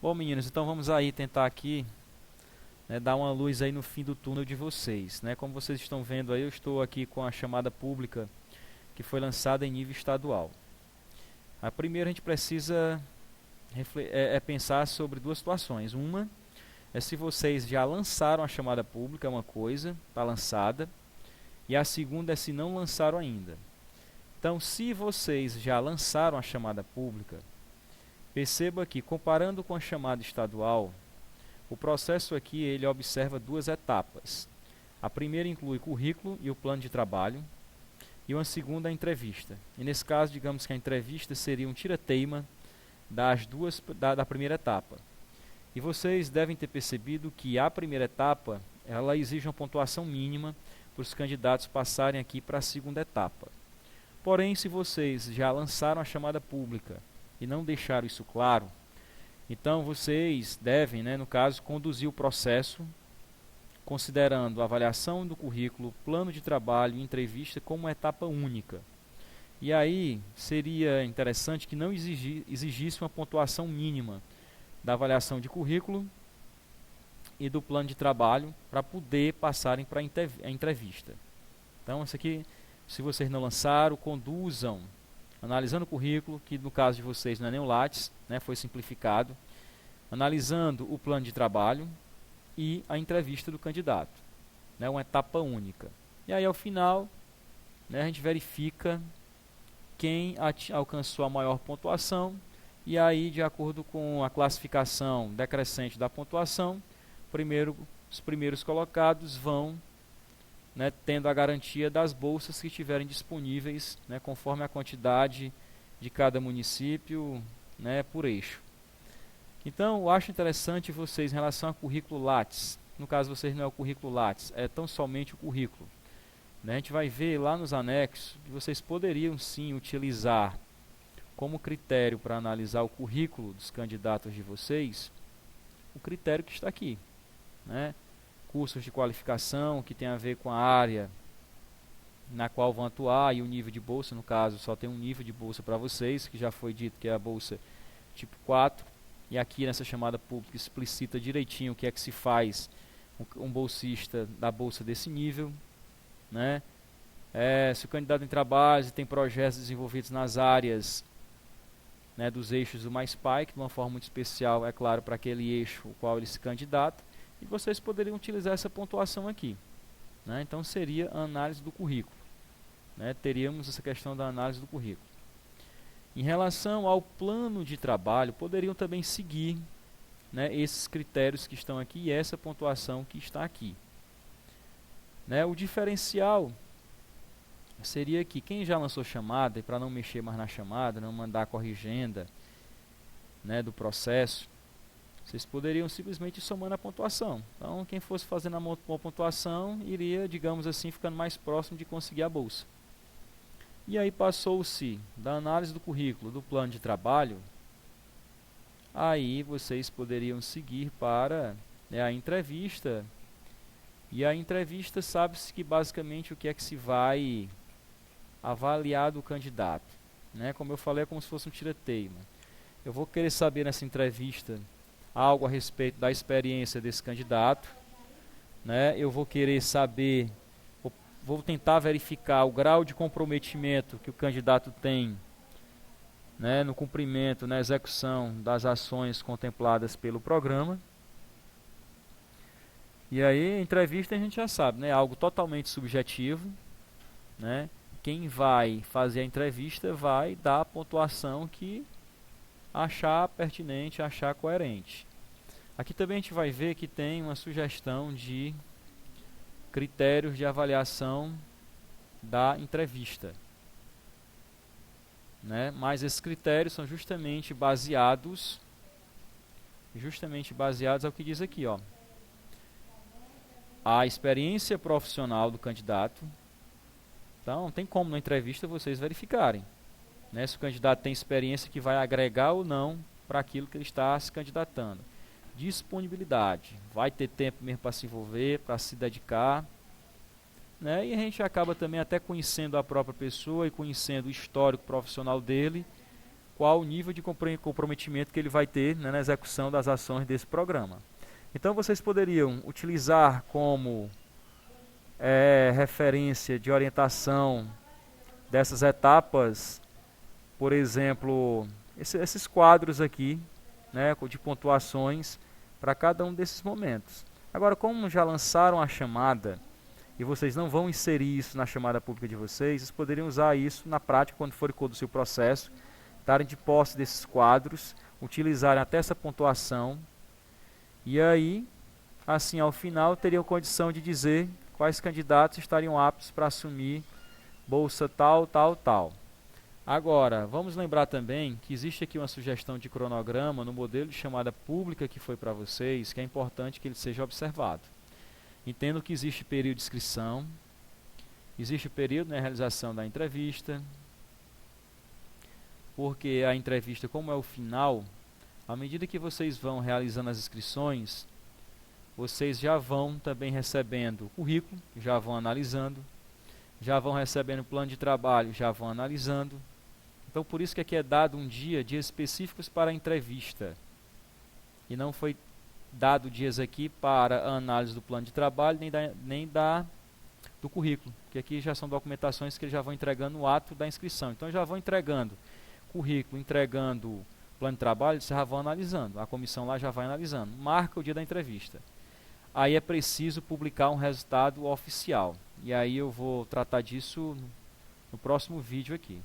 Bom, meninos, então vamos aí tentar aqui, né, dar uma luz aí no fim do túnel de vocês, né? Como vocês estão vendo aí, eu estou aqui com a chamada pública que foi lançada em nível estadual. A primeira a gente precisa pensar sobre duas situações. Uma é se vocês já lançaram a chamada pública, é uma coisa, está lançada. E a segunda é se não lançaram ainda. Então, se vocês já lançaram a chamada pública, perceba que, comparando com a chamada estadual, o processo aqui ele observa duas etapas. A primeira inclui currículo e o plano de trabalho, e uma segunda a entrevista. E nesse caso, digamos que a entrevista seria um tira-teima da primeira etapa. E vocês devem ter percebido que a primeira etapa ela exige uma pontuação mínima para os candidatos passarem aqui para a segunda etapa. Porém, se vocês já lançaram a chamada pública e não deixaram isso claro, então vocês devem, no caso, conduzir o processo considerando a avaliação do currículo, plano de trabalho e entrevista como uma etapa única. E aí seria interessante que não exigisse uma pontuação mínima da avaliação de currículo e do plano de trabalho para poder passarem para a entrevista. Então, isso aqui, se vocês não lançaram, conduzam, analisando o currículo, que no caso de vocês não é nem o Lattes, foi simplificado, analisando o plano de trabalho e a entrevista do candidato, uma etapa única. E aí, ao final, a gente verifica quem alcançou a maior pontuação, e aí, de acordo com a classificação decrescente da pontuação, os primeiros colocados vão tendo a garantia das bolsas que estiverem disponíveis, conforme a quantidade de cada município, por eixo. Então, eu acho interessante vocês, em relação ao currículo Lattes, no caso vocês não é o currículo Lattes, é tão somente o currículo. A gente vai ver lá nos anexos que vocês poderiam sim utilizar como critério para analisar o currículo dos candidatos de vocês, o critério que está aqui. Cursos de qualificação que tem a ver com a área na qual vão atuar e o nível de bolsa, no caso só tem um nível de bolsa para vocês, que já foi dito que é a bolsa tipo 4, e aqui nessa chamada pública explicita direitinho o que é que se faz um bolsista da bolsa desse nível, se o candidato em trabalho tem projetos desenvolvidos nas áreas dos eixos do MySpike, de uma forma muito especial, é claro, para aquele eixo o qual ele se candidata, e vocês poderiam utilizar essa pontuação aqui. Então seria a análise do currículo. Teríamos essa questão da análise do currículo. Em relação ao plano de trabalho, poderiam também seguir esses critérios que estão aqui e essa pontuação que está aqui. O diferencial seria que quem já lançou chamada, e para não mexer mais na chamada, não mandar a corrigenda do processo, vocês poderiam simplesmente ir somando a pontuação. Então, quem fosse fazendo a pontuação, iria, digamos assim, ficando mais próximo de conseguir a bolsa. E aí passou-se da análise do currículo, do plano de trabalho, aí vocês poderiam seguir para a entrevista. E a entrevista sabe-se que basicamente o que é que se vai avaliar do candidato. Como eu falei, é como se fosse um tira-teima. Eu vou querer saber nessa entrevista algo a respeito da experiência desse candidato. Eu vou querer saber, vou tentar verificar o grau de comprometimento que o candidato tem no cumprimento, na execução das ações contempladas pelo programa. E aí, entrevista a gente já sabe, algo totalmente subjetivo. Quem vai fazer a entrevista vai dar a pontuação que achar pertinente, achar coerente. Aqui também a gente vai ver que tem uma sugestão de critérios de avaliação da entrevista. Mas esses critérios são justamente baseados ao que diz aqui, a experiência profissional do candidato. Então, não tem como na entrevista vocês verificarem se o candidato tem experiência que vai agregar ou não para aquilo que ele está se candidatando. Disponibilidade, vai ter tempo mesmo para se envolver, para se dedicar. E a gente acaba também até conhecendo a própria pessoa e conhecendo o histórico profissional dele, qual o nível de comprometimento que ele vai ter, né, na execução das ações desse programa. Então vocês poderiam utilizar como referência de orientação dessas etapas, por exemplo, esses quadros aqui, né, de pontuações para cada um desses momentos. Agora, como já lançaram a chamada e vocês não vão inserir isso na chamada pública de vocês poderiam usar isso na prática quando for conduzir o processo, estarem de posse desses quadros, utilizarem até essa pontuação e aí, assim, ao final, teriam condição de dizer quais candidatos estariam aptos para assumir bolsa tal, tal, tal. Agora, vamos lembrar também que existe aqui uma sugestão de cronograma no modelo de chamada pública que foi para vocês, que é importante que ele seja observado. Entendo que existe período de inscrição, existe o período na realização da entrevista, porque a entrevista, como é o final, à medida que vocês vão realizando as inscrições, vocês já vão também recebendo o currículo, já vão analisando, já vão recebendo o plano de trabalho, já vão analisando. Então, por isso que aqui é dado dias específicos para a entrevista. E não foi dado dias aqui para a análise do plano de trabalho, nem do currículo. Porque aqui já são documentações que eles já vão entregando no ato da inscrição. Então, já vão entregando currículo, entregando plano de trabalho, vocês já vão analisando. A comissão lá já vai analisando. Marca o dia da entrevista. Aí é preciso publicar um resultado oficial. E aí eu vou tratar disso no próximo vídeo aqui.